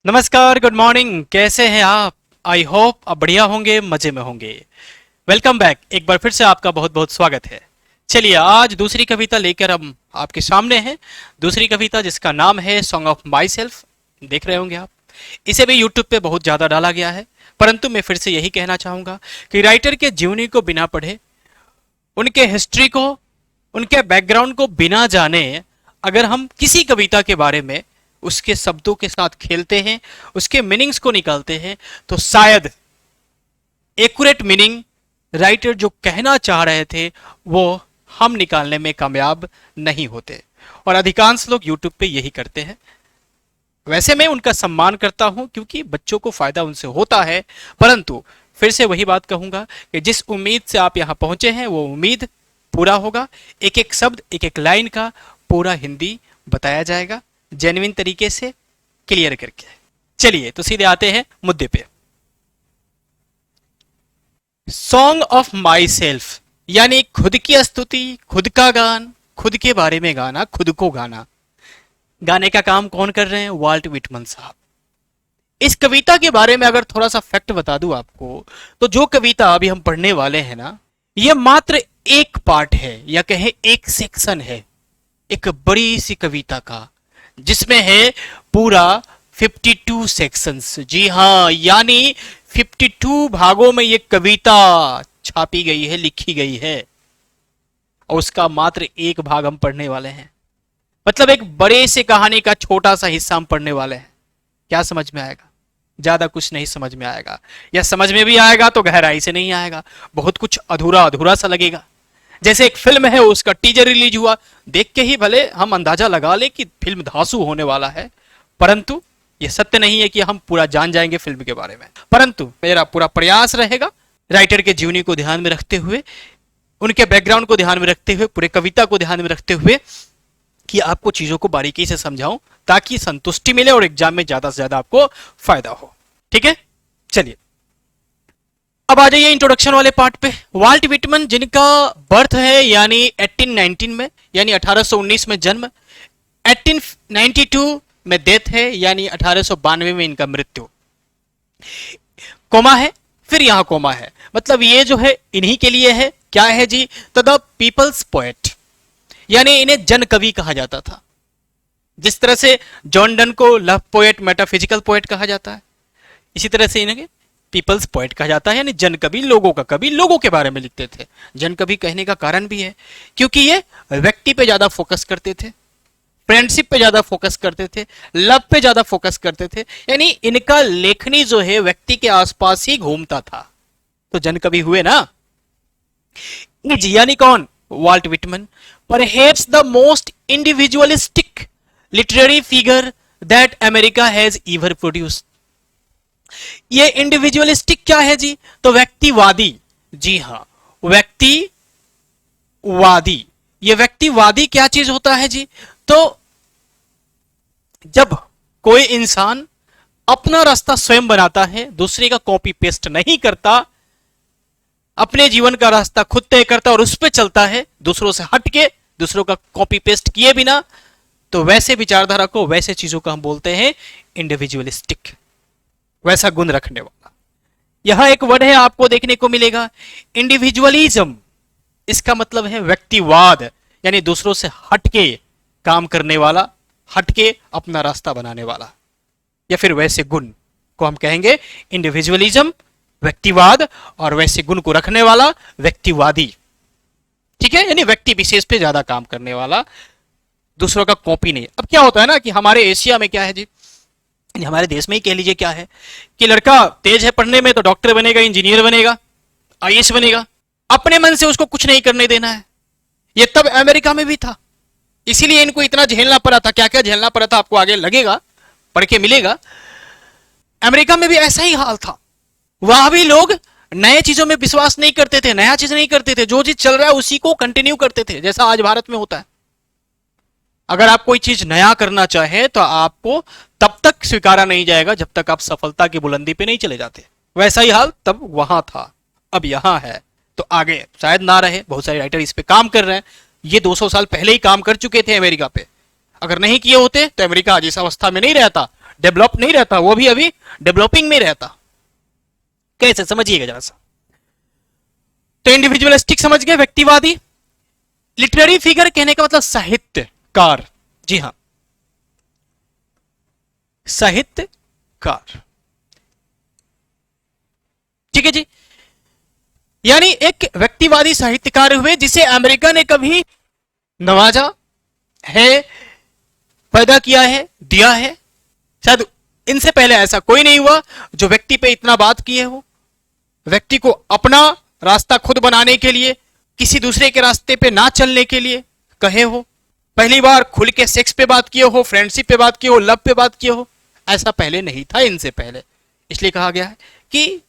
नमस्कार, good morning. कैसे हैं आप? आई होप आप बढ़िया होंगे, मजे में होंगे। Welcome back. एक बार फिर से आपका बहुत बहुत स्वागत है। चलिए, आज दूसरी कविता लेकर हम आपके सामने हैं। दूसरी कविता जिसका नाम है सॉन्ग ऑफ माई सेल्फ। देख रहे होंगे आप, इसे भी यूट्यूब पे बहुत ज्यादा डाला गया है। परंतु मैं फिर से यही कहना चाहूंगा कि राइटर के जीवनी को बिना पढ़े, उनके हिस्ट्री को, उनके बैकग्राउंड को बिना जाने अगर हम किसी कविता के बारे में उसके शब्दों के साथ खेलते हैं, उसके मीनिंग्स को निकालते हैं, तो शायद एक्यूरेट मीनिंग राइटर जो कहना चाह रहे थे वो हम निकालने में कामयाब नहीं होते। और अधिकांश लोग यूट्यूब पे यही करते हैं। वैसे मैं उनका सम्मान करता हूं क्योंकि बच्चों को फायदा उनसे होता है। परंतु फिर से वही बात कहूंगा कि जिस उम्मीद से आप यहां पहुंचे हैं वो उम्मीद पूरा होगा। एक एक शब्द, एक एक लाइन का पूरा हिंदी बताया जाएगा, जेन्युइन तरीके से क्लियर करके। चलिए तो सीधे आते हैं मुद्दे पे। सॉन्ग ऑफ माई सेल्फ यानी खुद की स्तुति, खुद का गान, खुद के बारे में गाना, खुद को गाना। गाने का काम कौन कर रहे हैं? वाल्ट विटमन साहब। इस कविता के बारे में अगर थोड़ा सा फैक्ट बता दूं आपको, तो जो कविता अभी हम पढ़ने वाले हैं ना, यह मात्र एक पार्ट है या कहे एक सेक्शन है एक बड़ी सी कविता का, जिसमें है पूरा 52 सेक्शंस। जी हाँ, यानी 52 भागों में ये कविता छापी गई है, लिखी गई है, और उसका मात्र एक भाग हम पढ़ने वाले हैं। मतलब एक बड़े से कहानी का छोटा सा हिस्सा हम पढ़ने वाले हैं। क्या समझ में आएगा? ज्यादा कुछ नहीं समझ में आएगा, या समझ में भी आएगा तो गहराई से नहीं आएगा। बहुत कुछ अधूरा अधूरा सा लगेगा। जैसे एक फिल्म है, उसका टीजर रिलीज हुआ, देख के ही भले हम अंदाजा लगा ले कि फिल्म धांसू होने वाला है, परंतु यह सत्य नहीं है कि हम पूरा जान जाएंगे फिल्म के बारे में। परंतु मेरा पूरा प्रयास रहेगा राइटर के जीवनी को ध्यान में रखते हुए, उनके बैकग्राउंड को ध्यान में रखते हुए, पूरे कविता को ध्यान में रखते हुए, कि आपको चीजों को बारीकी से समझाऊं ताकि संतुष्टि मिले और एग्जाम में ज्यादा से ज्यादा आपको फायदा हो। ठीक है, चलिए अब आ जाइए इंट्रोडक्शन वाले पार्ट पे। वाल्ट विटमन, जिनका बर्थ है यानी 1819 में, यानी 1819 में जन्म, 1892 में डेथ है, यानी 1892 में इनका मृत्यु। कोमा है, फिर यहां कोमा है, मतलब ये जो है इन्हीं के लिए है। क्या है जी? तो द पीपल्स पोएट, यानी इन्हें जन कवि कहा जाता था। जिस तरह से जॉन डन को लव पोएट, मेटाफिजिकल पोएट कहा जाता है, इसी तरह से इन्हें पीपल्स पोएट कहा जाता है, यानी जन कवि, लोगों का कवि, लोगों के बारे में लिखते थे। जन कवि कहने का कारण भी है क्योंकि ये व्यक्ति पे ज्यादा फोकस करते थे, फ्रेंडशिप पे ज्यादा फोकस करते थे, लव पे ज्यादा फोकस करते थे, यानी इनका लेखनी जो है व्यक्ति के आसपास ही घूमता था। तो जन कवि हुए ना। यानी कौन? Walt Whitman, perhaps the most individualistic literary figure that America has ever produced. ये इंडिविजुअलिस्टिक क्या है जी? तो व्यक्तिवादी। जी हां, व्यक्तिवादी। ये व्यक्तिवादी क्या चीज होता है जी? तो जब कोई इंसान अपना रास्ता स्वयं बनाता है, दूसरे का कॉपी पेस्ट नहीं करता, अपने जीवन का रास्ता खुद तय करता और उस पर चलता है, दूसरों से हटके, दूसरों का कॉपी पेस्ट किए बिना, तो वैसे विचारधारा को, वैसे चीजों को हम बोलते हैं इंडिविजुअलिस्टिक, वैसा गुण रखने वाला। यहां एक वर्ड है आपको देखने को मिलेगा, इंडिविजुअलिज्म। इसका मतलब है व्यक्तिवाद, यानी दूसरों से हटके काम करने वाला, हटके अपना रास्ता बनाने वाला, या फिर वैसे गुण को हम कहेंगे इंडिविजुअलिज्म, व्यक्तिवाद, और वैसे गुण को रखने वाला व्यक्तिवादी। ठीक है, यानी व्यक्ति विशेष पे ज्यादा काम करने वाला, दूसरों का कॉपी नहीं। अब क्या होता है ना कि हमारे एशिया में क्या है जी, हमारे देश में ही कह लीजिए क्या है कि लड़का तेज है पढ़ने में तो डॉक्टर बनेगा, इंजीनियर बनेगा, आईएएस बनेगा, अपने मन से उसको कुछ नहीं करने देना है। ये तब अमेरिका में भी था, इसीलिए इनको इतना झेलना पड़ा था। क्या क्या झेलना पड़ा था आपको आगे लगेगा, पढ़ के मिलेगा। अमेरिका में भी ऐसा ही हाल था। वहां भी लोग नए चीजों में विश्वास नहीं करते थे, नया चीज नहीं करते थे, जो चीज चल रहा है उसी को कंटिन्यू करते थे, जैसा आज भारत में होता है। अगर आप कोई चीज नया करना चाहे तो आपको तब तक स्वीकारा नहीं जाएगा जब तक आप सफलता की बुलंदी पे नहीं चले जाते। वैसा ही हाल तब वहां था, अब यहां है, तो आगे शायद ना रहे। बहुत सारे राइटर इस पे काम कर रहे हैं। ये 200 साल पहले ही काम कर चुके थे अमेरिका पे। अगर नहीं किए होते तो अमेरिका आज इस अवस्था में नहीं रहता। डेवलप नहीं रहता, वो भी अभी डेवलपिंग में रहता। कैसे, समझिएगा जरा सा। तो इंडिविजुअलिस्टिक समझ गए, व्यक्तिवादी। लिटरेरी फिगर कहने का मतलब साहित्यकार, जी हां, साहित्यकार, ठीक है जी। यानी एक व्यक्तिवादी साहित्यकार हुए जिसे अमेरिका ने कभी नवाजा है, पैदा किया है, दिया है। शायद इनसे पहले ऐसा कोई नहीं हुआ जो व्यक्ति पे इतना बात किए हो, व्यक्ति को अपना रास्ता खुद बनाने के लिए, किसी दूसरे के रास्ते पे ना चलने के लिए कहे हो। पहली बार खुल के सेक्स पे बात किए हो, फ्रेंडशिप पे बात किए हो, लव पे बात किए हो, ऐसा पहले नहीं था इनसे पहले। इसलिए कहा गया है कि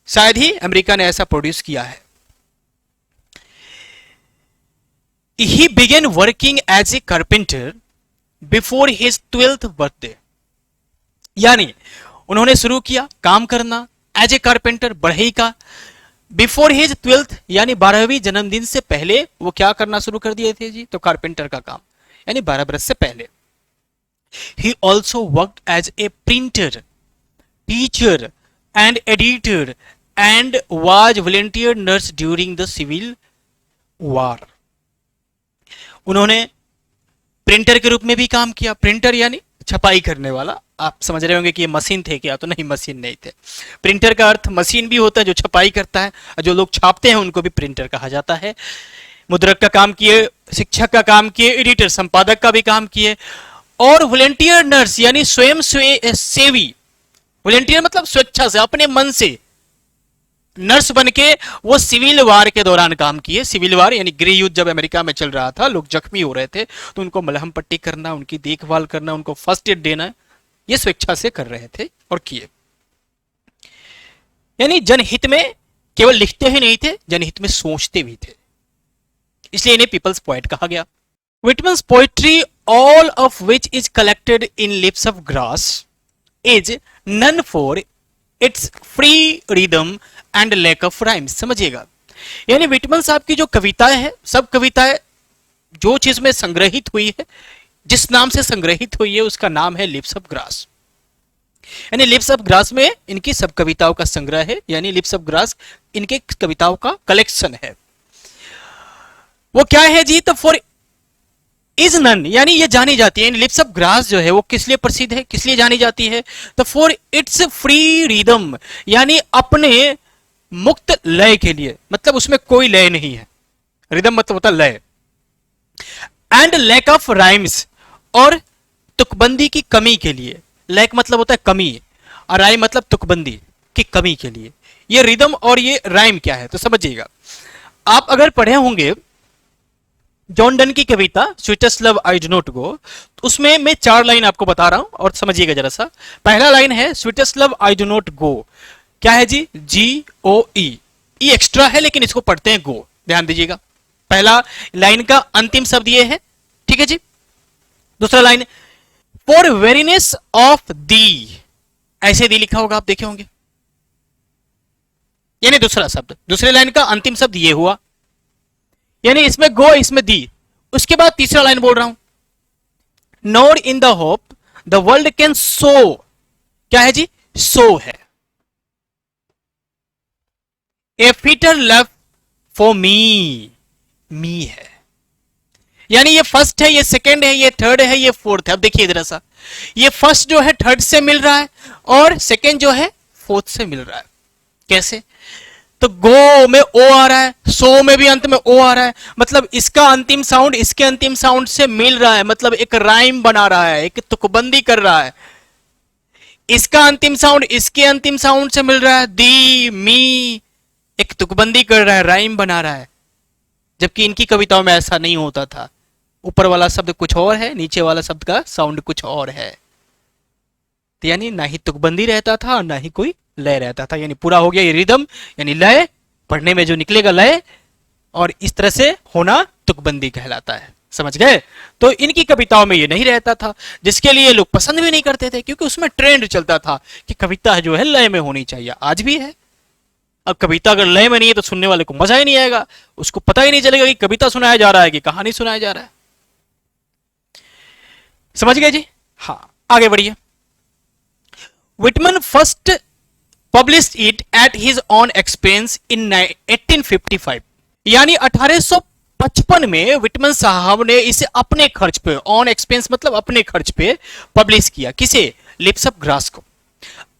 शायद ही अमेरिका ने ऐसा प्रोड्यूस किया है। He began working as a carpenter before his 12th birthday। यानी उन्होंने शुरू किया काम करना एज ए कारपेंटर, बढ़ई का, बिफोर हिज 12th यानी 12वीं जन्मदिन से पहले वो क्या करना शुरू कर दिए थे जी, तो कारपेंटर का काम, यानी 12 बरस से पहले। He also worked as a printer, teacher and editor and was volunteer nurse during the civil war। उन्होंने प्रिंटर के रूप में भी काम किया। प्रिंटर यानी छपाई करने वाला। आप समझ रहे होंगे कि ये मशीन थे क्या, तो नहीं, मशीन नहीं थे। प्रिंटर का अर्थ मशीन भी होता है जो छपाई करता है, और जो लोग छापते हैं उनको भी प्रिंटर कहा जाता है। मुद्रक का काम किए, शिक्षक का काम किए, एडिटर संपादक का भी काम किए, और वॉलंटियर नर्स यानी स्वयं सेवी। वॉलंटियर मतलब स्वेच्छा से, अपने मन से नर्स बनके वो सिविल वार के दौरान काम किए। सिविल वार यानी गृह युद्ध जब अमेरिका में चल रहा था, लोग जख्मी हो रहे थे, तो उनको मलहम पट्टी करना, उनकी देखभाल करना, उनको फर्स्ट एड देना, ये स्वेच्छा से कर रहे थे और किए। यानी जनहित में केवल लिखते ही नहीं थे, जनहित में सोचते भी थे, इसलिए इन्हें पीपल्स पोएट कहा गया। Whitman's poetry, all of which is collected in Lips of Grass, is known for its free rhythm and lack of rhymes। समझिएगा, यानी विटमन साहब की जो कविताएं हैं, सब कविताएं जो चीज में संग्रहित हुई है, जिस नाम से संग्रहित हुई है, उसका नाम है लिप्स ऑफ ग्रास। यानी लिप्स ऑफ ग्रास में इनकी सब कविताओं का संग्रह है, यानी लिप्स ऑफ ग्रास इनके कविताओं का कलेक्शन है। वो क्या है जी, तो फॉर इज नन यानी ये जानी जाती है। लिप्स ऑफ ग्रास जो है वो किस लिए प्रसिद्ध है, किस लिए जानी जाती है, तो फॉर इट्स फ्री रिदम यानी अपने मुक्त लय के लिए, मतलब उसमें कोई लय नहीं है। रिदम मतलब होता लय। एंड लैक ऑफ राइम्स और तुकबंदी की कमी के लिए। लैक मतलब होता है कमी, और राइम मतलब तुकबंदी की कमी के लिए। ये रिदम और ये राइम क्या है, तो समझिएगा। आप अगर पढ़े होंगे जॉन डन की कविता sweetest love I do not go, उसमें मैं 4 लाइन आपको बता रहा हूं और समझिएगा जरा सा। पहला लाइन है sweetest love I do not गो, क्या है जी, GOE। ई एक्स्ट्रा है लेकिन इसको पढ़ते हैं गो, ध्यान दीजिएगा। पहला लाइन का अंतिम शब्द ये है, ठीक है जी। दूसरा line for weariness of the, ऐसे दी लिखा होगा, आप देखे होंगे, यानी दूसरा शब्द, दूसरे लाइन का अंतिम शब्द ये हुआ, यानी इसमें गो, इसमें दी। उसके बाद तीसरा लाइन बोल रहा हूं, nor in the hope the world can show, क्या है जी, सो है। A fitter love for me, me है, यानी ये फर्स्ट है, ये सेकंड है, ये थर्ड है, ये फोर्थ है। अब देखिए जरा सा, ये फर्स्ट जो है थर्ड से मिल रहा है और सेकंड जो है फोर्थ से मिल रहा है। कैसे, तो गो में ओ आ रहा है, सो में भी अंत में ओ आ रहा है, मतलब इसका अंतिम साउंड इसके अंतिम साउंड से मिल रहा है, मतलब एक राइम बना रहा है, एक तुकबंदी कर रहा है। इसका अंतिम साउंड इसके अंतिम साउंड से मिल रहा है, दी मी, एक तुकबंदी कर रहा है, राइम बना रहा है। जबकि इनकी कविताओं में ऐसा नहीं होता था, ऊपर वाला शब्द कुछ और है, नीचे वाला शब्द का साउंड कुछ और है। तो यानी ना ही तुकबंदी रहता था और ना ही कोई लय रहता था। यानी पूरा हो गया ये रिदम यानी लय, पढ़ने में जो निकलेगा लय, और इस तरह से होना तुकबंदी कहलाता है। समझ गए। तो इनकी कविताओं में ये नहीं रहता था, जिसके लिए लोग पसंद भी नहीं करते थे, क्योंकि उसमें ट्रेंड चलता था कि कविता जो है लय में होनी चाहिए। आज भी है। अब कविता अगर लय में नहीं है तो सुनने वाले को मजा ही नहीं आएगा, उसको पता ही नहीं चलेगा कि कविता सुनाया जा रहा है कि कहानी सुनाया जा रहा है। समझ गए जी। हाँ, आगे बढ़िए। Whitman first published it at his on expense इन 1855, यानी 1855 में विटमन साहब ने इसे अपने खर्च पे, ऑन एक्सपेंस मतलब अपने खर्च पे पब्लिश किया। किसे? लिप्स ऑफ ग्रास को।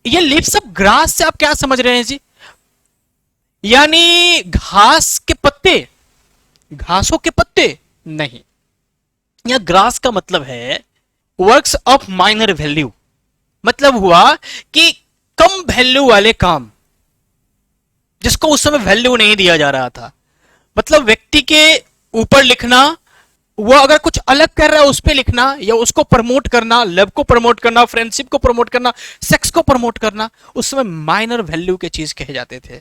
ये लिप्स ऑफ ग्रास से आप क्या समझ रहे हैं जी? यानी घास के पत्ते, घासों के पत्ते नहीं। यह ग्रास का मतलब है वर्क्स ऑफ माइनर वैल्यू, मतलब हुआ कि कम वैल्यू वाले काम जिसको उस समय वैल्यू नहीं दिया जा रहा था। मतलब व्यक्ति के ऊपर लिखना, वो अगर कुछ अलग कर रहा है उस पर लिखना, या उसको प्रमोट करना, लव को प्रमोट करना, फ्रेंडशिप को प्रमोट करना, सेक्स को प्रमोट करना, उस समय माइनर वैल्यू के चीज कहे जाते थे।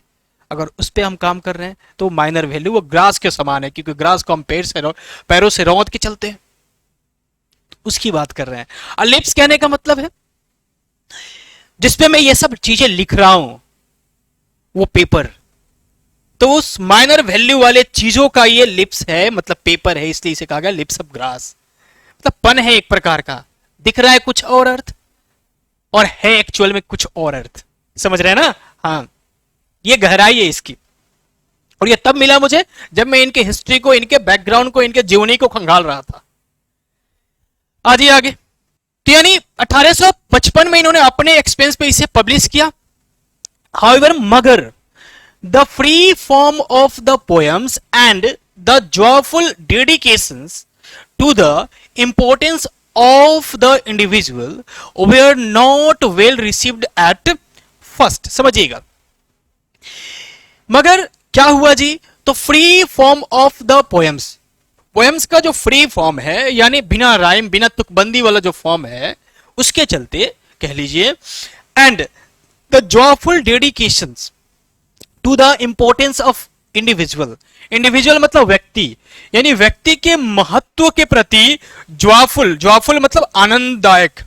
अगर उस पर हम काम कर रहे हैं तो माइनर वैल्यू, वो ग्रास के समान है, क्योंकि ग्रास को हम पैरों से रौंद के चलते हैं, तो उसकी बात कर रहे हैं। और लिप्स कहने का मतलब है जिसपे मैं ये सब चीजें लिख रहा हूं, वो पेपर, तो उस माइनर वैल्यू वाले चीजों का ये लिप्स है, मतलब पेपर है, इसलिए इसे कहा गया लिप्स ऑफ ग्रास। मतलब पन है एक प्रकार का, दिख रहा है कुछ और अर्थ और है एक्चुअल में कुछ और अर्थ। समझ रहे हैं ना? हाँ, ये गहराई है इसकी। और ये तब मिला मुझे जब मैं इनके हिस्ट्री को, इनके बैकग्राउंड को, इनके जीवनी को खंगाल रहा था। आगे आगे, तो यानी 1855 में इन्होंने अपने एक्सपेंस पे इसे पब्लिश किया। हाउएवर, मगर the free form of the poems and the joyful dedications to the importance of the individual were not well received at first। समझिएगा, मगर क्या हुआ जी? तो free form of the poems, poems का जो फ्री फॉर्म है, यानी बिना राइम, बिना तुकबंदी वाला जो फॉर्म है, उसके चलते कह लीजिए, and the joyful dedications to the importance of individual, individual मतलब व्यक्ति, यानी व्यक्ति के महत्व के प्रति जॉयफुल, जॉयफुल मतलब आनंददायक,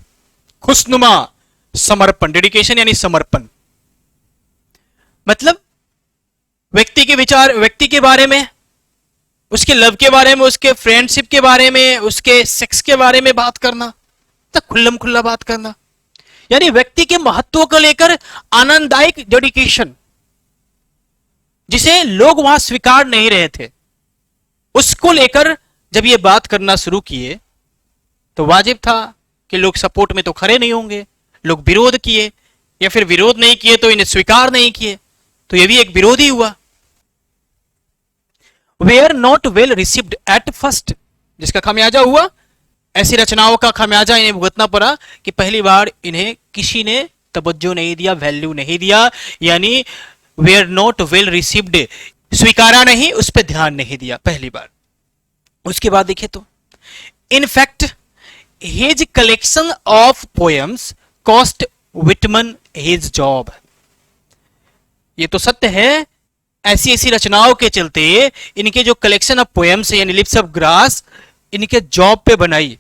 खुशनुमा समर्पण, डेडिकेशन यानी समर्पण, मतलब व्यक्ति के विचार, व्यक्ति के बारे में, उसके लव के बारे में, उसके फ्रेंडशिप के बारे में, उसके सेक्स के बारे में बात करना, तो खुल्लम खुल्ला बात करना, यानी व्यक्ति के महत्व को लेकर आनंददायक डेडिकेशन, जिसे लोग वहां स्वीकार नहीं रहे थे, उसको लेकर जब ये बात करना शुरू किए तो वाजिब था कि लोग सपोर्ट में तो खड़े नहीं होंगे, लोग विरोध किए, या फिर विरोध नहीं किए तो इन्हें स्वीकार नहीं किए, तो ये भी एक विरोध ही हुआ। Were not well received at first, जिसका खामियाजा हुआ, ऐसी रचनाओं का खामियाजा इन्हें भुगतना पड़ा कि पहली बार इन्हें किसी ने तवज्जो नहीं दिया, वैल्यू नहीं दिया, यानी वेयर नॉट वेल रिसीव्ड, स्वीकारा नहीं, उस पर ध्यान नहीं दिया पहली बार। उसके बाद देखिए तो in fact his collection of poems cost Whitman his job. ये तो सत्य है, ऐसी ऐसी रचनाओं के चलते इनके जो कलेक्शन ऑफ पोएम्स यानी लिप्स ऑफ ग्रास इनके जॉब पे बनाई,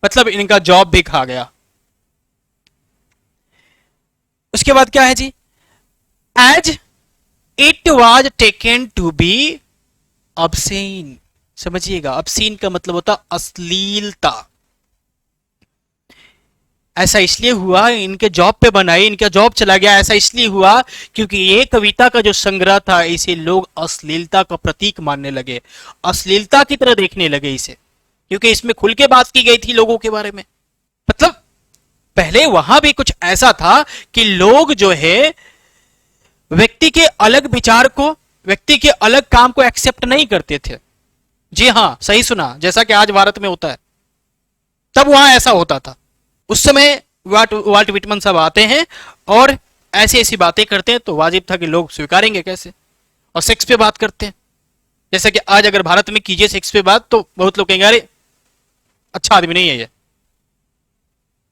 मतलब इनका जॉब भी खा गया। उसके बाद क्या है जी? As it was taken to be obscene. समझिएगा, ऑब्सीन का मतलब होता अश्लीलता। ऐसा इसलिए हुआ, इनके जॉब पे बनाई, इनका जॉब चला गया, ऐसा इसलिए हुआ क्योंकि ये कविता का जो संग्रह था इसे लोग अश्लीलता का प्रतीक मानने लगे, अश्लीलता की तरह देखने लगे इसे, क्योंकि इसमें खुल के बात की गई थी लोगों के बारे में। मतलब पहले वहां भी कुछ ऐसा था कि लोग जो है व्यक्ति के अलग विचार को, व्यक्ति के अलग काम को एक्सेप्ट नहीं करते थे। जी हां, सही सुना, जैसा कि आज भारत में होता है, तब वहां ऐसा होता था। उस समय वाल्ट विटमन साहब आते हैं और ऐसी ऐसी बातें करते हैं, तो वाजिब था कि लोग स्वीकारेंगे कैसे, और सेक्स पे बात करते हैं। जैसा कि आज अगर भारत में कीजिए सेक्स पे बात, तो बहुत लोग कहेंगे अरे अच्छा आदमी नहीं है ये।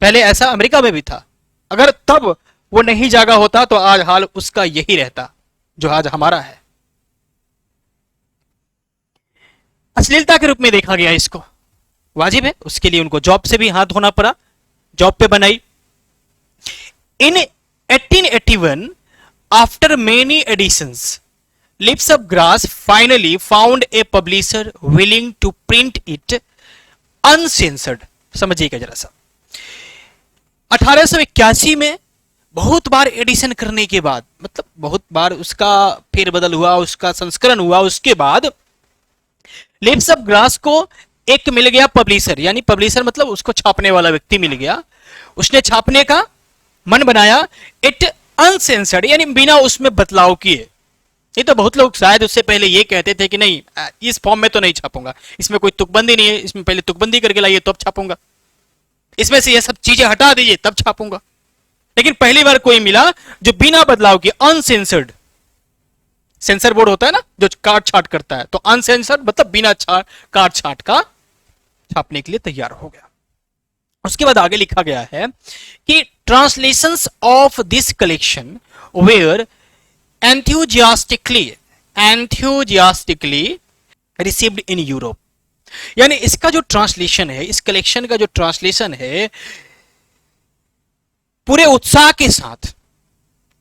पहले ऐसा अमेरिका में भी था, अगर तब वो नहीं जागा होता तो आज हाल उसका यही रहता जो आज हमारा है। अश्लीलता के रूप में देखा गया इसको, वाजिब है, उसके लिए उनको जॉब से भी हाथ धोना पड़ा, जॉब पे बनाई। In 1881 after many editions leaves of grass finally found a publisher willing to print it uncensored. समझिएगा जरा सा, 1881 में बहुत बार एडिशन करने के बाद, मतलब बहुत बार उसका फेरबदल हुआ, उसका संस्करण हुआ, उसके बाद लिप्स ऑफ ग्रास को एक मिल गया पब्लिशर, यानी पब्लिशर मतलब उसको छापने वाला व्यक्ति मिल गया, उसने छापने का मन बनाया, इट अनसेंसर्ड यानी बिना उसमें बदलाव किए। ये तो बहुत लोग शायद उससे पहले ये कहते थे कि नहीं इस फॉर्म में तो नहीं छापूंगा, इसमें कोई तुकबंदी नहीं है, इसमें पहले तुकबंदी करके लाइए तब छापूंगा, इसमें से ये सब चीजें हटा दीजिए तब छापूंगा। लेकिन पहली बार कोई मिला जो बिना बदलाव के अनसेंसर्ड, सेंसर बोर्ड होता है ना जो काट छाट करता है, तो अनसेंसर्ड मतलब बिना काट छाट का छापने के लिए तैयार हो गया। उसके बाद आगे लिखा गया है कि translations of this collection were enthusiastically received in Europe. यानी इसका जो ट्रांसलेशन है, इस कलेक्शन का जो ट्रांसलेशन है, पूरे उत्साह के साथ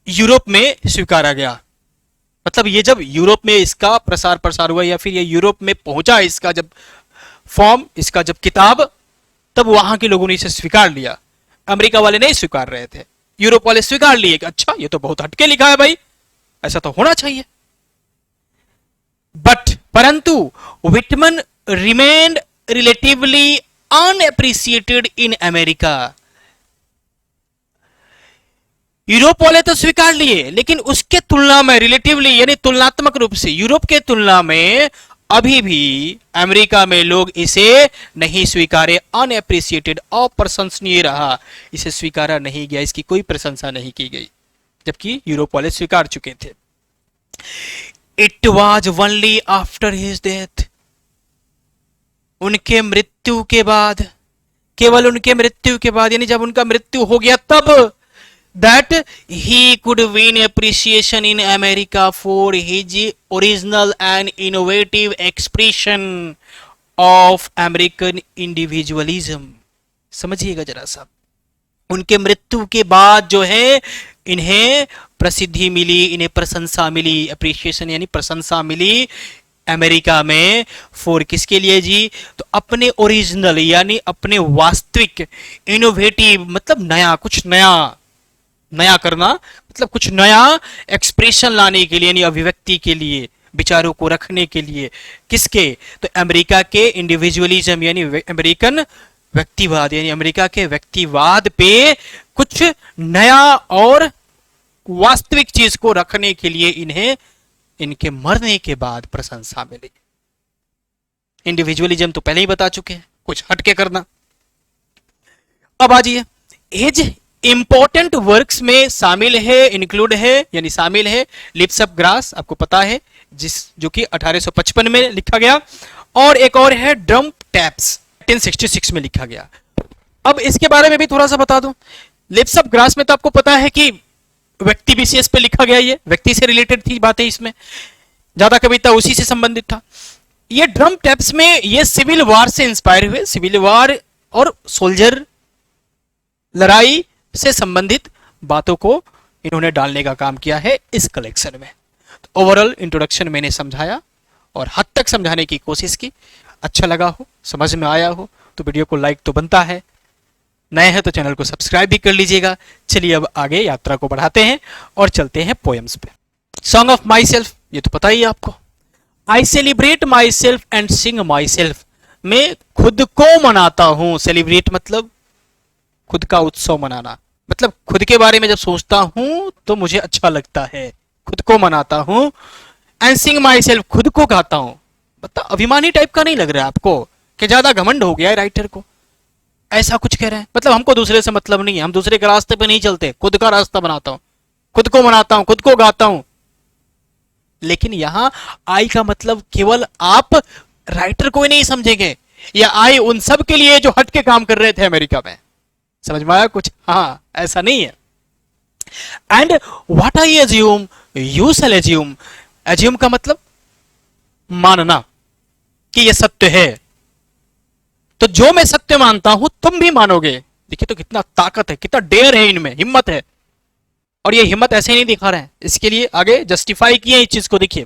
यूरोप में स्वीकारा गया। मतलब ये जब यूरोप में इसका प्रसार प्रसार हुआ या फिर ये यूरोप में पहुंचा, इसका जब फॉर्म, इसका जब किताब, तब वहां के लोगों ने इसे स्वीकार लिया। अमेरिका वाले नहीं स्वीकार रहे थे, यूरोप वाले स्वीकार लिए कि अच्छा ये तो बहुत हटके लिखा है भाई, ऐसा तो होना चाहिए। परंतु Whitman remained relatively unappreciated in America. Europe वाले तो स्वीकार लिए, लेकिन उसके तुलना में रिलेटिवली यानी तुलनात्मक रूप से यूरोप के तुलना में अभी भी अमेरिका में लोग इसे नहीं स्वीकारे, अनएप्रिसिएटेड, अप्रशंसनीय रहा, इसे स्वीकारा नहीं गया, इसकी कोई प्रशंसा नहीं की गई, जबकि यूरोप वाले स्वीकार चुके थे। It was only after his death, उनके मृत्यु के बाद, केवल उनके मृत्यु के बाद, यानी जब उनका मृत्यु हो गया तब, that he could win appreciation in America for his original and innovative expression of American individualism। समझिएगा जरा सा, उनके मृत्यु के बाद जो है इन्हें प्रसिद्धि मिली, इन्हें प्रशंसा मिली, अप्रिशिएशन यानी प्रशंसा मिली अमेरिका में, फॉर किसके लिए जी, तो अपने ओरिजिनल यानी अपने वास्तविक, इनोवेटिव मतलब नया, कुछ नया करना, मतलब कुछ नया एक्सप्रेशन लाने के लिए, यानी अभिव्यक्ति के लिए, विचारों को रखने के लिए, किसके, तो अमेरिका के इंडिविजुअलिज्म यानी अमेरिकन व्यक्तिवाद, यानी अमेरिका के व्यक्तिवाद पे कुछ नया और वास्तविक चीज को रखने के लिए इन्हें इनके मरने के बाद प्रशंसा मिली। इंडिविजुअलिज्म तो पहले ही बता चुके हैं, कुछ हटके करना। अब आ जाइए, एज इंपॉर्टेंट वर्क्स में शामिल है, इंक्लूड है यानी शामिल है लिप्स ऑफ ग्रास, आपको पता है, जो कि 1855 में लिखा गया, और एक और है ड्रम टैप्स 1866 में लिखा गया। अब इसके बारे में भी थोड़ा सा बता दूं, लिप्स ऑफ ग्रास में तो आपको पता है कि व्यक्ति विशेष पे लिखा गया, ये व्यक्ति से रिलेटेड थी बातें, इसमें ज्यादा कविता उसी से संबंधित था। ये ड्रम टैप्स में ये सिविल वार से इंस्पायर हुए, सिविल वार और सोल्जर लड़ाई से संबंधित बातों को इन्होंने डालने का काम किया है इस कलेक्शन में। तो ओवरऑल इंट्रोडक्शन मैंने समझाया और हद तक समझाने की कोशिश की। अच्छा लगा हो, समझ में आया हो तो वीडियो को लाइक तो बनता है, नए हैं तो चैनल को सब्सक्राइब भी कर लीजिएगा। चलिए अब आगे यात्रा को बढ़ाते हैं और चलते हैं पोएम्स पे। सॉन्ग ऑफ माई सेल्फ, ये तो पता ही है आपको। I celebrate my self and Singh my self, मैं खुद को मनाता हूं। सेलिब्रेट मतलब खुद का उत्सव मनाना, मतलब खुद के बारे में जब सोचता हूं तो मुझे अच्छा लगता है, खुद को मनाता हूं। एंड सिंग माई सेल्फ, खुद को गाता हूं। मतलब अभिमानी टाइप का नहीं लग रहा है आपको कि ज्यादा घमंड हो गया है राइटर को, ऐसा कुछ कह रहे हैं। मतलब हमको दूसरे से मतलब नहीं है, हम दूसरे के रास्ते पे नहीं चलते, खुद का रास्ता बनाता हूं, खुद को मनाता हूं, खुद को गाता हूं। लेकिन यहां आई का मतलब केवल आप राइटर को ही नहीं समझेंगे, या आई उन सब के लिए जो हट के काम कर रहे थे अमेरिका में। समझ में आया कुछ? हाँ, ऐसा नहीं है। And what I assume you shall assume, assume का मतलब मानना कि यह सत्य है, तो जो मैं सत्य मानता हूं तुम भी मानोगे। देखिए तो कितना ताकत है, कितना डेयर है इनमें, हिम्मत है। और ये हिम्मत ऐसे ही नहीं दिखा रहे हैं, इसके लिए आगे जस्टिफाई किए इस चीज को। देखिए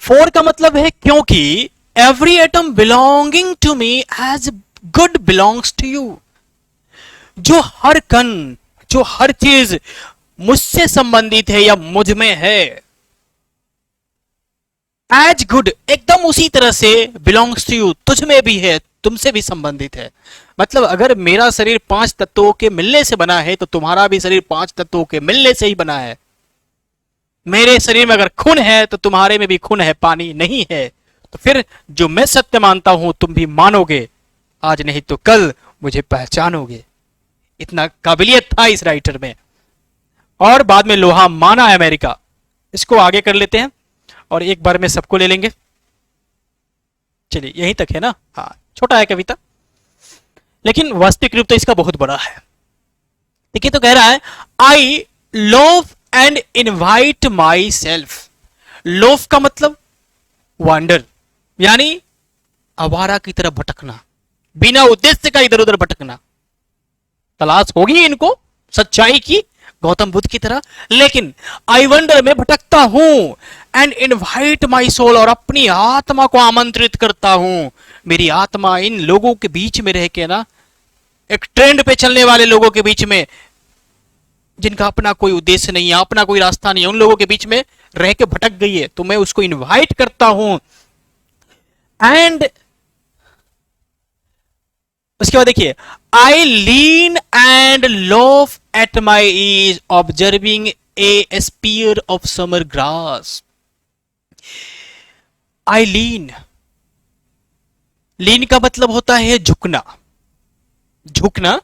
फॉर का मतलब है क्योंकि, every atom belonging to me as good belongs to you, जो हर कण जो हर चीज मुझसे संबंधित है या मुझ में है, एज गुड एकदम उसी तरह से बिलोंग्स टू यू, तुझ में भी है, तुमसे भी संबंधित है। मतलब अगर मेरा शरीर 5 तत्वों के मिलने से बना है तो तुम्हारा भी शरीर 5 तत्वों के मिलने से ही बना है। मेरे शरीर में अगर खून है तो तुम्हारे में भी खून है, पानी नहीं है। तो फिर जो मैं सत्य मानता हूं तुम भी मानोगे, आज नहीं तो कल मुझे पहचानोगे। इतना काबिलियत था इस राइटर में। और बाद में लोहा माना अमेरिका। इसको आगे कर लेते हैं और एक बार में सबको ले लेंगे। चलिए यहीं तक है ना। हाँ, छोटा है कविता, लेकिन वास्तविक रूप तो इसका बहुत बड़ा है। देखिए तो कह रहा है, I love and invite myself. Loaf का मतलब वांडर, यानी आवारा की तरह भटकना, बिना उद्देश्य का इधर उधर भटकना। तलाश होगी इनको सच्चाई की, गौतम बुद्ध की तरह, लेकिन आई वंडर में भटकता हूं। एंड इनवाइट माई सोल, और अपनी आत्मा को आमंत्रित करता हूं। मेरी आत्मा इन लोगों के बीच में रह के ना, एक ट्रेंड पे चलने वाले लोगों के बीच में, जिनका अपना कोई उद्देश्य नहीं है, अपना कोई रास्ता नहीं है, उन लोगों के बीच में रह के भटक गई है, तो मैं उसको इनवाइट करता हूं। एंड उसके बाद देखिए, I lean and loaf at my ease observing a spear of summer grass. I lean, lean का मतलब होता है झुकना, झुकना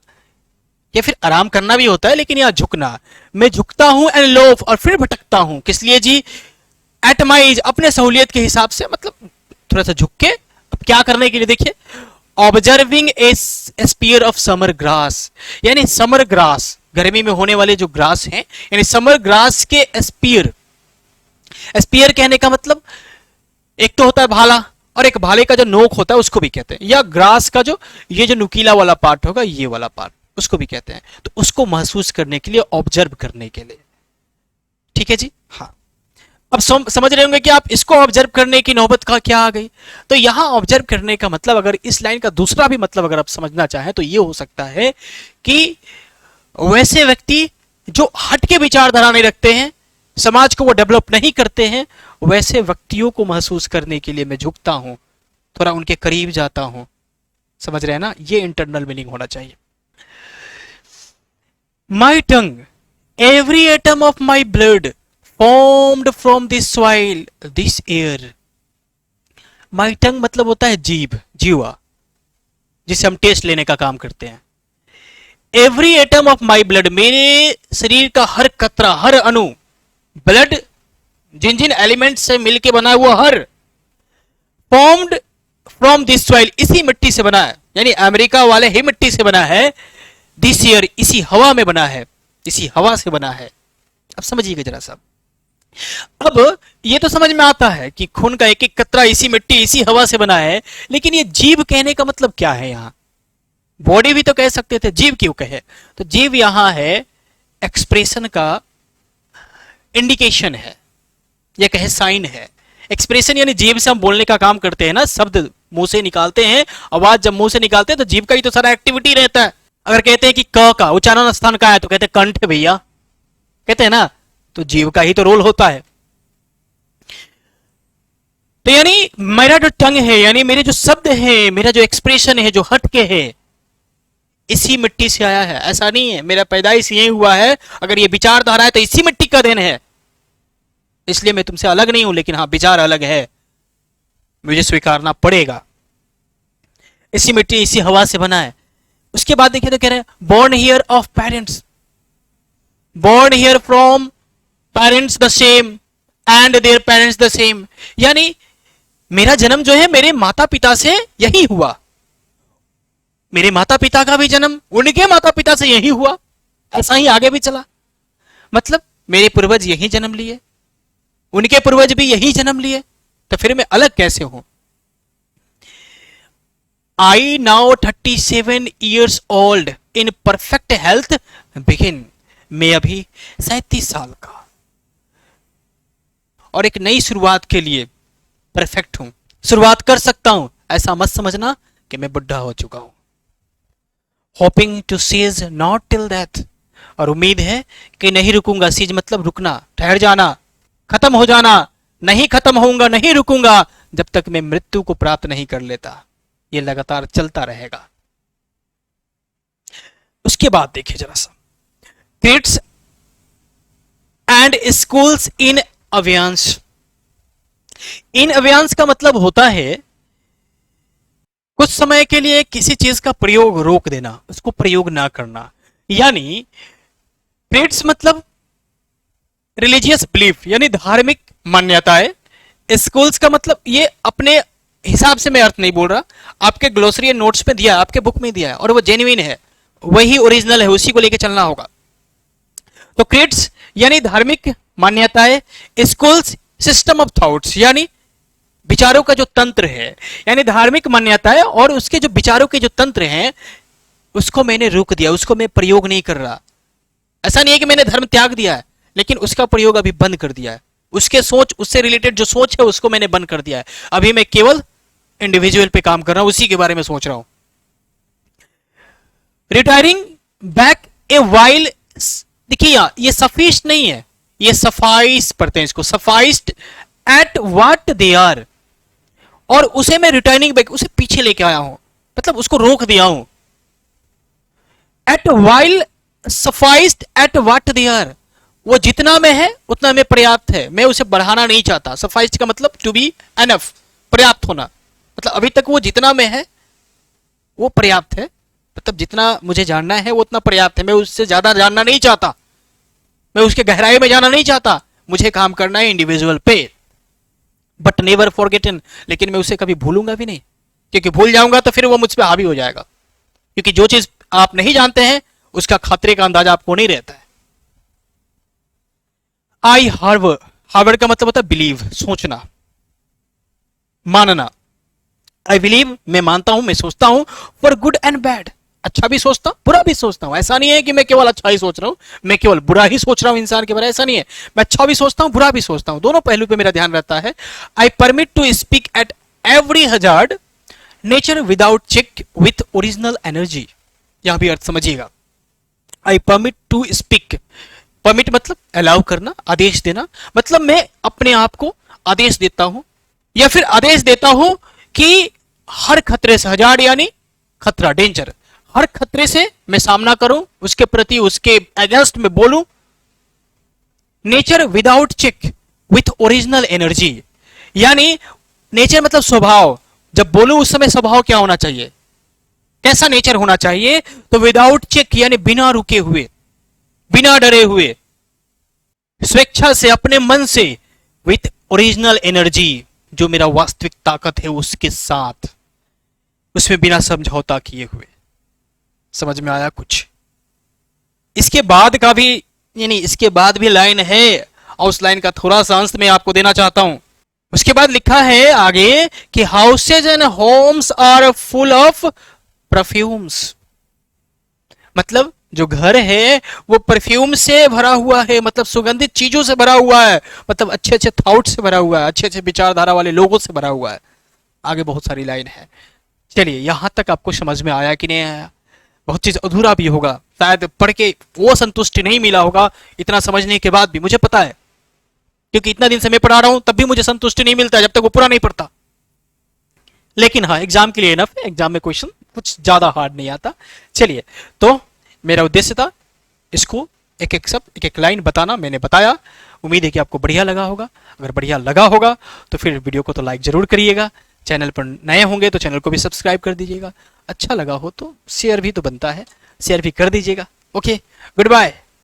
या फिर आराम करना भी होता है, लेकिन यहां झुकना। मैं झुकता हूं एंड लोव, और फिर भटकता हूं। किस लिए जी? एट माई एज, अपने सहूलियत के हिसाब से, मतलब थोड़ा सा झुक के। अब क्या करने के लिए? देखिए, observing a spear of summer grass, यानी समर ग्रास, गर्मी में होने वाले जो ग्रास हैं, यानी समर ग्रास के स्पीयर। स्पीयर कहने का मतलब एक तो होता है भाला, और एक भाले का जो नोक होता है उसको भी कहते हैं, या ग्रास का जो ये जो नुकीला वाला पार्ट होगा, ये वाला पार्ट, उसको भी कहते हैं। तो उसको महसूस करने के लिए, ऑब्जर्व करने के लिए। ठीक है जी। हाँ, अब समझ रहे होंगे कि आप इसको ऑब्जर्व करने की नौबत का क्या आ गई। तो यहां ऑब्जर्व करने का मतलब, अगर इस लाइन का दूसरा भी मतलब अगर आप समझना चाहें तो ये हो सकता है कि वैसे व्यक्ति जो हट के विचारधारा नहीं रखते हैं, समाज को वो डेवलप नहीं करते हैं, वैसे व्यक्तियों को महसूस करने के लिए मैं झुकता हूं, थोड़ा उनके करीब जाता हूं। समझ रहे हैं ना? ये इंटरनल मीनिंग होना चाहिए। My tongue, every atom of my blood formed from this soil, this air. My tongue मतलब होता है जीभ, जीवा, जिसे हम टेस्ट लेने का काम करते हैं। Every atom of my blood, मेरे शरीर का हर कतरा, हर अणु, ब्लड जिन जिन एलिमेंट से मिलके बना हुआ हर, formed from this soil, इसी मिट्टी से बना है, यानी अमेरिका वाले ही मिट्टी से बना है। This air, इसी हवा में बना है, इसी हवा से बना है। अब समझिएगा जरा सा। अब ये तो समझ में आता है कि खून का एक एक कतरा इसी मिट्टी, इसी हवा से बना है, लेकिन ये जीव कहने का मतलब क्या है? यहां बॉडी भी तो कह सकते थे, जीव क्यों कहे? तो जीव यहां है एक्सप्रेशन का इंडिकेशन है, या कहे साइन है। एक्सप्रेशन यानी जीव से हम बोलने का काम करते हैं ना, शब्द मुंह से निकालते हैं, आवाज जब मुंह से निकालते हैं तो जीव का ही तो सारा एक्टिविटी रहता है। अगर कहते हैं कि क का उच्चारण स्थान का है तो कहते हैं कंठ भैया, कहते हैं ना, तो जीव का ही तो रोल होता है। तो यानी मेरा जो टंग है, यानी मेरे जो शब्द है, मेरा जो एक्सप्रेशन है, जो हटके है, इसी मिट्टी से आया है। ऐसा नहीं है मेरा पैदाइश यही हुआ है, अगर ये विचारधारा है तो इसी मिट्टी का देन है, इसलिए मैं तुमसे अलग नहीं हूं, लेकिन हाँ विचार अलग है, मुझे स्वीकारना पड़ेगा। इसी मिट्टी, इसी हवा से बना है। उसके बाद देखिए तो कह रहे हैं, born here of parents, born here from parents the same and their parents the same, यानी मेरा जन्म जो है मेरे माता पिता से यही हुआ, मेरे माता पिता का भी जन्म उनके माता पिता से यही हुआ, ऐसा ही आगे भी चला। मतलब मेरे पूर्वज यही जन्म लिए, उनके पूर्वज भी यही जन्म लिए, तो फिर मैं अलग कैसे हूं? I now 37 years old in perfect health begin, मैं अभी 37 साल का और एक नई शुरुआत के लिए परफेक्ट हूं, शुरुआत कर सकता हूं। ऐसा मत समझना कि मैं बुढ़ा हो चुका हूं। Hoping to cease not till death, और उम्मीद है कि नहीं रुकूंगा। सीज मतलब रुकना, ठहर जाना, खत्म हो जाना। नहीं खत्म होऊंगा, नहीं रुकूंगा जब तक मैं मृत्यु को प्राप्त नहीं कर लेता। ये लगातार चलता रहेगा। उसके बाद देखिए जरा सा, किड्स एंड स्कूल्स इन अभियांश। इन अभियांश का मतलब होता है कुछ समय के लिए किसी चीज का प्रयोग रोक देना, उसको प्रयोग ना करना। यानी क्रिएट्स मतलब रिलीजियस बिलीफ यानी धार्मिक मान्यताएं। स्कूल्स का मतलब ये अपने हिसाब से मैं अर्थ नहीं बोल रहा, आपके ग्लोसरी नोट्स में दिया है, आपके बुक में दिया है और वो जेन्युइन है, वही ओरिजिनल है, उसी को लेके चलना होगा। तो क्रिएट्स यानी धार्मिक मान्यताएं, स्कूल्स सिस्टम ऑफ थॉट्स यानी विचारों का जो तंत्र है, यानी धार्मिक मान्यताएं और उसके जो विचारों के जो तंत्र हैं उसको मैंने रोक दिया, उसको मैं प्रयोग नहीं कर रहा। ऐसा नहीं है कि मैंने धर्म त्याग दिया है, लेकिन उसका प्रयोग अभी बंद कर दिया है। उसके सोच, उससे रिलेटेड जो सोच है उसको मैंने बंद कर दिया है। अभी मैं केवल इंडिविजुअल पे काम कर रहा हूं, उसी के बारे में सोच रहा हूं। रिटायरिंग बैक ए वाइल, देखिए ये सफिस्ट नहीं है, ये सफाइस पढ़ते हैं इसको, सफाइस्ड एट व्हाट दे आर, और उसे मैं रिटर्निंग बैक, उसे पीछे लेके आया हूं, मतलब उसको रोक दिया हूं। At while sufficed at what they are, वो जितना में है उतना में पर्याप्त है, मैं उसे बढ़ाना नहीं चाहता। सफाइस्ड का मतलब टू बी एनफ, पर्याप्त होना, मतलब अभी तक वो जितना में है वो पर्याप्त है, मतलब जितना मुझे जानना है वो उतना पर्याप्त है, मैं उससे ज्यादा जानना नहीं चाहता, मैं उसके गहराई में जाना नहीं चाहता, मुझे काम करना है इंडिविजुअल पे। बट नेवर फॉरगेटन, लेकिन मैं उसे कभी भूलूंगा भी नहीं, क्योंकि भूल जाऊंगा तो फिर वो मुझ पर हावी हो जाएगा, क्योंकि जो चीज आप नहीं जानते हैं उसका खतरे का अंदाजा आपको नहीं रहता है। आई हार्वर, हार्वर का मतलब होता है बिलीव, सोचना, मानना। आई बिलीव, मैं मानता हूं, मैं सोचता हूं, फॉर गुड एंड बैड, अच्छा भी सोचता हूं, बुरा भी सोचता हूं। ऐसा नहीं है कि मैं केवल अच्छा ही सोच रहा हूं, मैं केवल बुरा ही सोच रहा हूं इंसान के बारे में, ऐसा नहीं है। मैं अच्छा भी सोचता हूं, बुरा भी सोचता हूं, दोनों पहलू पे मेरा ध्यान रहता है। I permit to speak at every hazard, nature without check with original energy. यहां भी अर्थ समझिएगा। I permit to speak, permit मतलब अलाउ करना, आदेश देना, मतलब मैं अपने आप को आदेश देता हूं या फिर आदेश देता हूं कि हर खतरे से, हजार्ड यानी खतरा, डेंजर, हर खतरे से मैं सामना करूं, उसके प्रति, उसके अगेंस्ट में बोलूं। Nature without check with original energy, यानी नेचर मतलब स्वभाव, जब बोलूं उस समय स्वभाव क्या होना चाहिए, कैसा नेचर होना चाहिए, तो विदाउट चेक यानी बिना रुके हुए, बिना डरे हुए, स्वेच्छा से, अपने मन से, विथ ओरिजिनल एनर्जी, जो मेरा वास्तविक ताकत है उसके साथ, उसमें बिना समझौता किए हुए। समझ में आया कुछ? इसके बाद का भी, यानी इसके बाद भी लाइन है और उस लाइन का थोड़ा सा अंश मैं आपको देना चाहता हूं। उसके बाद लिखा है आगे कि houses and homes are full of perfumes, मतलब जो घर है वो परफ्यूम से भरा हुआ है, मतलब सुगंधित चीजों से भरा हुआ है, मतलब अच्छे अच्छे थॉट से भरा हुआ है, अच्छे अच्छे विचारधारा वाले लोगों से भरा हुआ है। आगे बहुत सारी लाइन है। चलिए यहां तक आपको समझ में आया कि नहीं आया? बहुत चीज अधूरा भी होगा, शायद पढ़ के वो संतुष्टि नहीं मिला होगा, इतना समझने के बाद भी मुझे पता है, क्योंकि इतना दिन से मैं पढ़ा रहा हूं तब भी मुझे संतुष्टि नहीं मिलता जब तक वो पूरा नहीं पढ़ता। लेकिन हाँ, एग्जाम के लिए इनफ है, एग्जाम में क्वेश्चन कुछ ज्यादा हार्ड नहीं आता। चलिए, तो मेरा उद्देश्य था इसको एक एक शब्द, एक एक लाइन बताना, मैंने बताया। उम्मीद है कि आपको बढ़िया लगा होगा। अगर बढ़िया लगा होगा तो फिर वीडियो को तो लाइक जरूर करिएगा, चैनल पर नए होंगे तो चैनल को भी सब्सक्राइब कर दीजिएगा, अच्छा लगा हो तो शेयर भी तो बनता है, शेयर भी कर दीजिएगा। Okay, good bye.